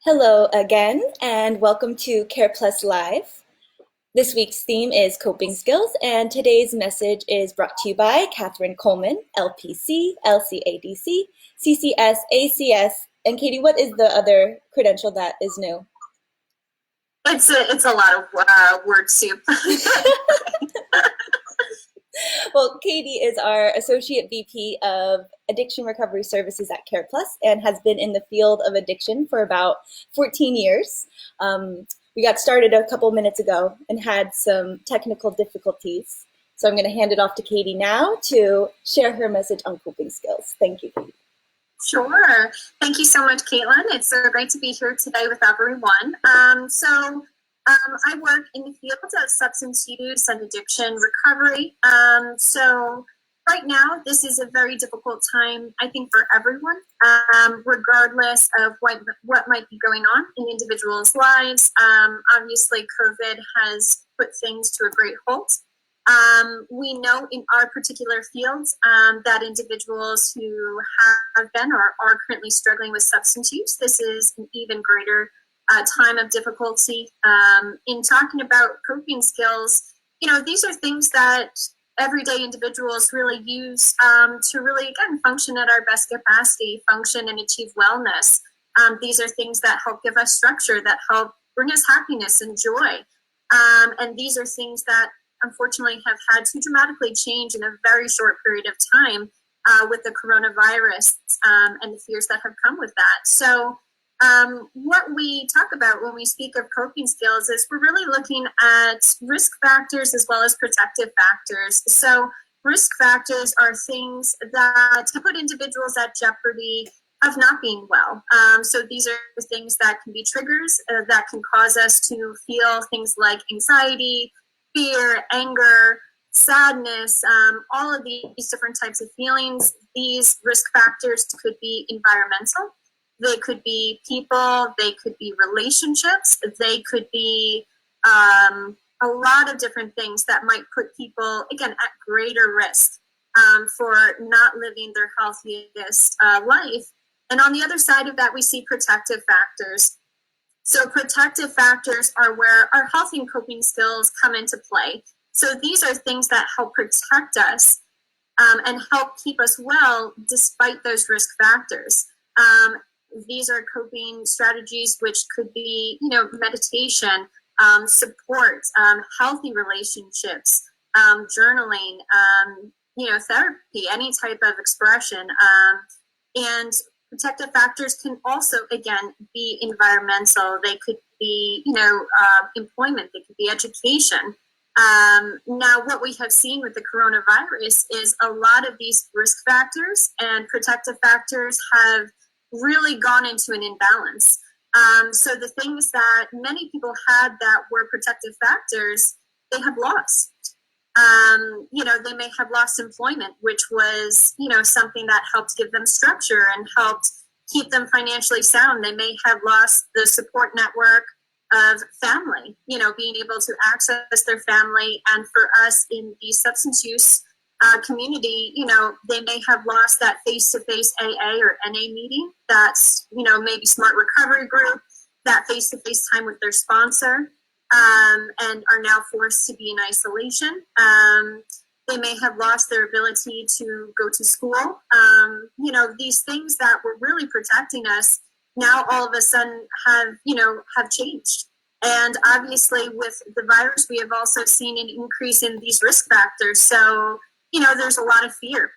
Hello again, and welcome to Care Plus Live. This week's theme is coping skills, and today's message is brought to you by Catherine Coleman, LPC, LCADC, CCS, ACS, and Katie, what is the other credential that is new? It's a lot of word soup. Well, Katie is our Associate VP of Addiction Recovery Services at Care Plus and has been in the field of addiction for about 14 years. We got started a couple minutes ago and had some technical difficulties. So I'm going to hand it off to Katie now to share her message on coping skills. Thank you, Katie. Sure. Thank you so much, Caitlin. It's so great to be here today with everyone. I work in the field of substance use and addiction recovery. So right now, this is a very difficult time, I think, for everyone, regardless of what might be going on in individuals' lives. Obviously, COVID has put things to a great halt. We know in our particular fields that individuals who have been or are currently struggling with substance use, this is an even greater time of difficulty. In talking about coping skills, these are things that everyday individuals really use to really, again, function at our best capacity, function and achieve wellness. These are things that help give us structure, that help bring us happiness and joy. And these are things that unfortunately have had to dramatically change in a very short period of time with the coronavirus and the fears that have come with that. So what we talk about when we speak of coping skills is we're really looking at risk factors as well as protective factors. So risk factors are things that put individuals at jeopardy of not being well. So these are things that can be triggers that can cause us to feel things like anxiety, fear, anger, sadness, all of these different types of feelings. These risk factors could be environmental. They could be people, they could be relationships, they could be a lot of different things that might put people, again, at greater risk for not living their healthiest life. And on the other side of that, we see protective factors. So protective factors are where our healthy and coping skills come into play. So these are things that help protect us and help keep us well despite those risk factors. These are coping strategies which could be, meditation, support, healthy relationships, journaling, therapy, any type of expression. And protective factors can also, again, be environmental. They could be, employment. They could be education. Now, what we have seen with the coronavirus is a lot of these risk factors and protective factors have really gone into an imbalance. So the things that many people had that were protective factors, they have lost. They may have lost employment, which was, something that helped give them structure and helped keep them financially sound. They may have lost the support network of family, being able to access their family. And for us in the substance use community, they may have lost that face-to-face AA or NA meeting. That's, maybe smart recovery group, that face-to-face time with their sponsor, and are now forced to be in isolation. They may have lost their ability to go to school. These things that were really protecting us now all of a sudden have changed. And obviously with the virus, we have also seen an increase in these risk factors. So, there's a lot of fear,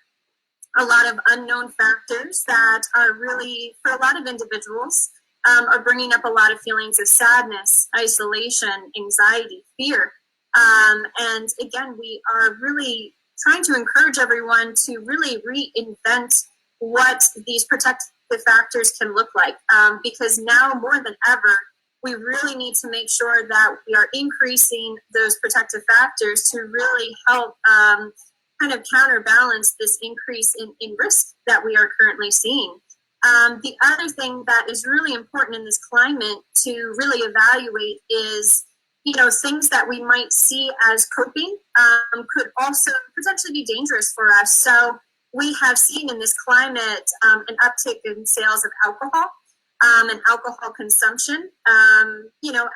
a lot of unknown factors that are really, for a lot of individuals, are bringing up a lot of feelings of sadness, isolation, anxiety, fear. And again, we are really trying to encourage everyone to really reinvent what these protective factors can look like. Because now more than ever, we really need to make sure that we are increasing those protective factors to really help kind of counterbalance this increase in risk that we are currently seeing. The other thing that is really important in this climate to really evaluate is, things that we might see as coping could also potentially be dangerous for us. So we have seen in this climate an uptick in sales of alcohol. and alcohol consumption.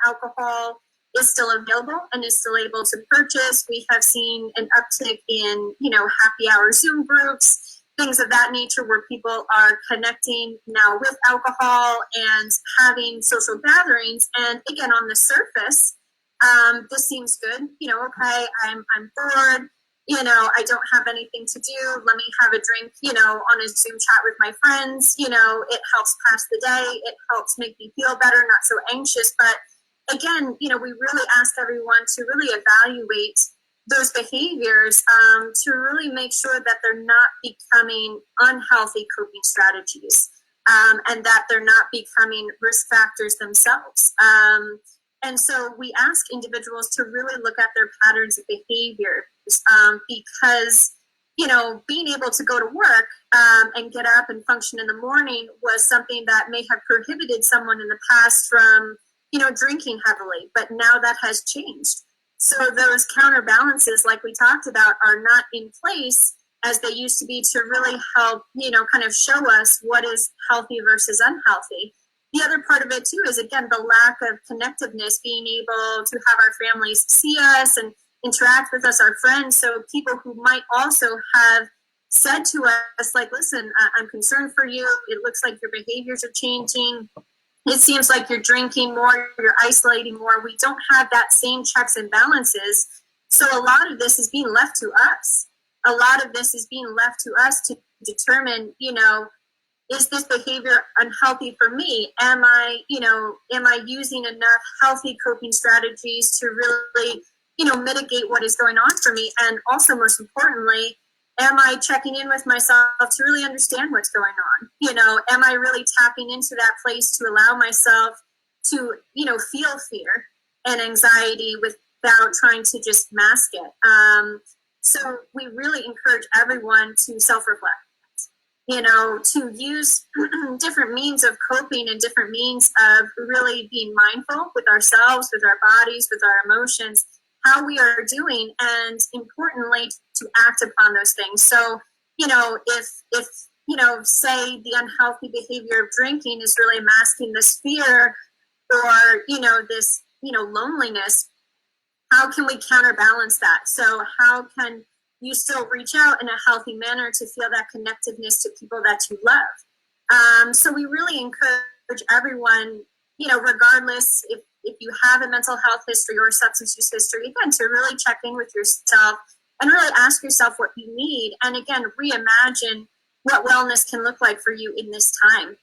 Alcohol is still available and is still able to purchase. We have seen an uptick in, happy hour Zoom groups, things of that nature where people are connecting now with alcohol and having social gatherings. And again, on the surface, this seems good. Okay, I'm bored. I don't have anything to do. Let me have a drink, on a Zoom chat with my friends. It helps pass the day. It helps make me feel better, not so anxious. But again, we really ask everyone to really evaluate those behaviors to really make sure that they're not becoming unhealthy coping strategies and that they're not becoming risk factors themselves. And so we ask individuals to really look at their patterns of behavior because, being able to go to work and get up and function in the morning was something that may have prohibited someone in the past from, drinking heavily, but now that has changed. So those counterbalances, like we talked about, are not in place as they used to be to really help, kind of show us what is healthy versus unhealthy. The other part of it too is, again, the lack of connectiveness, being able to have our families see us and interact with us, our friends. So people who might also have said to us, like, listen, I'm concerned for you. It looks like your behaviors are changing. It seems like you're drinking more, you're isolating more. We don't have that same checks and balances. So a lot of this is being left to us. A lot of this is being left to us to determine, is this behavior unhealthy for me? Am I using enough healthy coping strategies to really, mitigate what is going on for me? And also, most importantly, am I checking in with myself to really understand what's going on? Am I really tapping into that place to allow myself to, feel fear and anxiety without trying to just mask it? So we really encourage everyone to self-reflect, to use different means of coping and different means of really being mindful with ourselves, with our bodies, with our emotions, how we are doing, and importantly, to act upon those things. So, if say the unhealthy behavior of drinking is really masking this fear or, this, loneliness, how can we counterbalance that? So how can you still reach out in a healthy manner to feel that connectiveness to people that you love? So we really encourage everyone, regardless if you have a mental health history or substance use history, again, to really check in with yourself and really ask yourself what you need. And again, reimagine what wellness can look like for you in this time.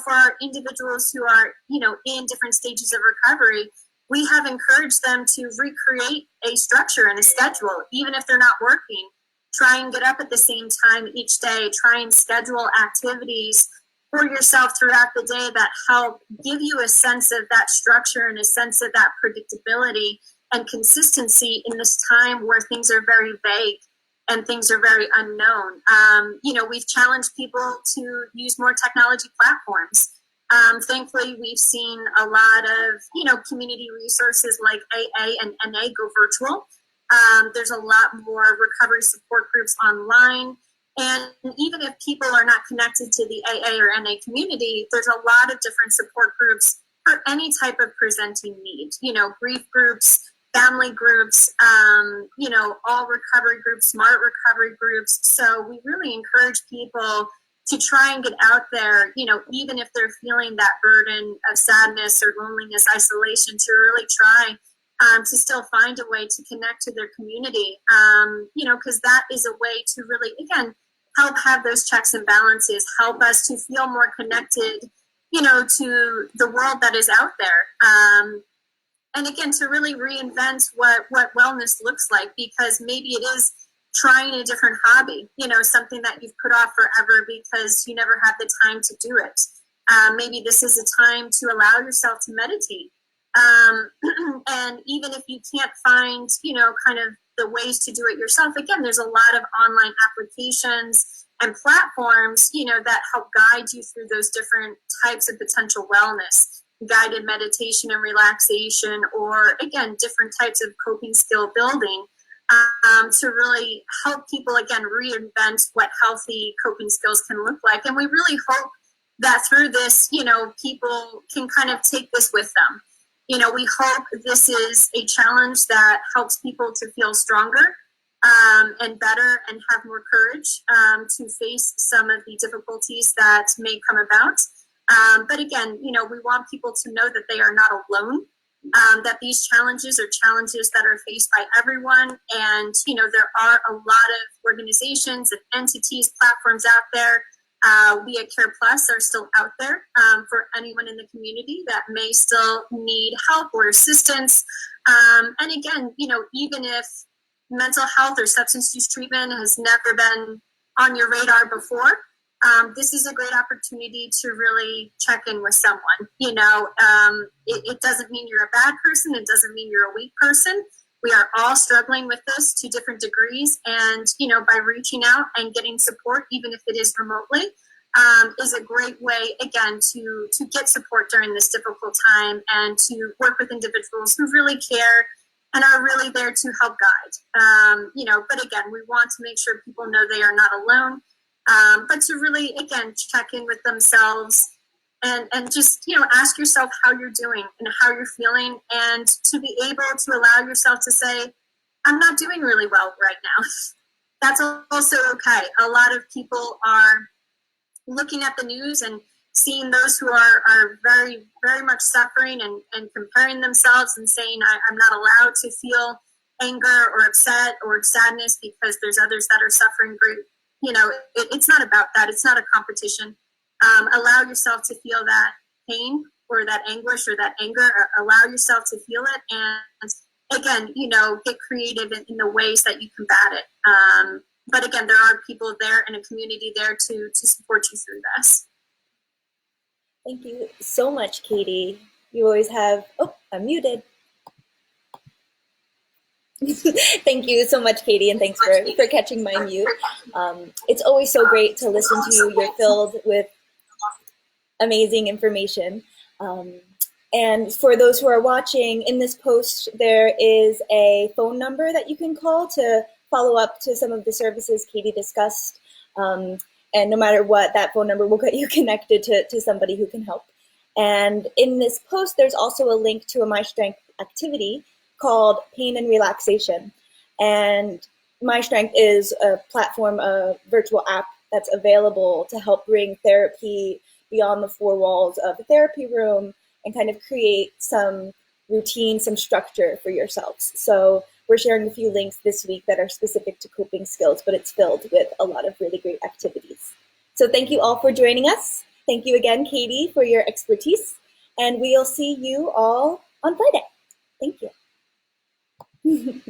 For our individuals who are, in different stages of recovery, we have encouraged them to recreate a structure and a schedule, even if they're not working. Try and get up at the same time each day. Try and schedule activities for yourself throughout the day that help give you a sense of that structure and a sense of that predictability and consistency in this time where things are very vague and things are very unknown. We've challenged people to use more technology platforms. Thankfully, we've seen a lot of, community resources like AA and NA go virtual. There's a lot more recovery support groups online. And even if people are not connected to the AA or NA community, there's a lot of different support groups for any type of presenting need, grief groups, family groups, all recovery groups, smart recovery groups. So we really encourage people to try and get out there, even if they're feeling that burden of sadness or loneliness, isolation, to really try to still find a way to connect to their community, because that is a way to really, again, help have those checks and balances, help us to feel more connected, to the world that is out there. And again, to really reinvent what wellness looks like, because maybe it is trying a different hobby, something that you've put off forever because you never had the time to do it. Maybe this is a time to allow yourself to meditate. And even if you can't find, kind of the ways to do it yourself, again, there's a lot of online applications and platforms, that help guide you through those different types of potential wellness, guided meditation and relaxation, or again, different types of coping skill building, to really help people, again, reinvent what healthy coping skills can look like. And we really hope that through this, people can kind of take this with them. We hope this is a challenge that helps people to feel stronger and better and have more courage to face some of the difficulties that may come about. But again, we want people to know that they are not alone, that these challenges are challenges that are faced by everyone. And, there are a lot of organizations and entities, platforms out there. We at Care Plus are still out there for anyone in the community that may still need help or assistance. And again, even if mental health or substance use treatment has never been on your radar before, this is a great opportunity to really check in with someone. It doesn't mean you're a bad person. It doesn't mean you're a weak person. We are all struggling with this to different degrees. And, by reaching out and getting support, even if it is remotely, is a great way, again, to get support during this difficult time and to work with individuals who really care and are really there to help guide. But again, we want to make sure people know they are not alone, but to really, again, check in with themselves and just, ask yourself how you're doing and how you're feeling, and to be able to allow yourself to say, I'm not doing really well right now. That's also okay. A lot of people are looking at the news and seeing those who are very, very much suffering and comparing themselves and saying, I'm not allowed to feel anger or upset or sadness because there's others that are suffering great. It's not about that. It's not a competition. Allow yourself to feel that pain or that anguish or that anger. Allow yourself to feel it. And again, get creative in the ways that you combat it. But again, there are people there and a community there to support you through this. Thank you so much, Katie. You always have, oh, I'm muted. Thank you so much, Katie, and thanks for catching my mute. It's always so great to listen to you. You're filled with amazing information. And for those who are watching, in this post, there is a phone number that you can call to follow up to some of the services Katie discussed. And no matter what, that phone number will get you connected to somebody who can help. And in this post, there's also a link to a My Strength activity called Pain and Relaxation. And My Strength is a platform, a virtual app that's available to help bring therapy beyond the four walls of a therapy room and kind of create some routine, some structure for yourselves. So we're sharing a few links this week that are specific to coping skills, but it's filled with a lot of really great activities. So thank you all for joining us. Thank you again, Katie, for your expertise. And we'll see you all on Friday. Thank you.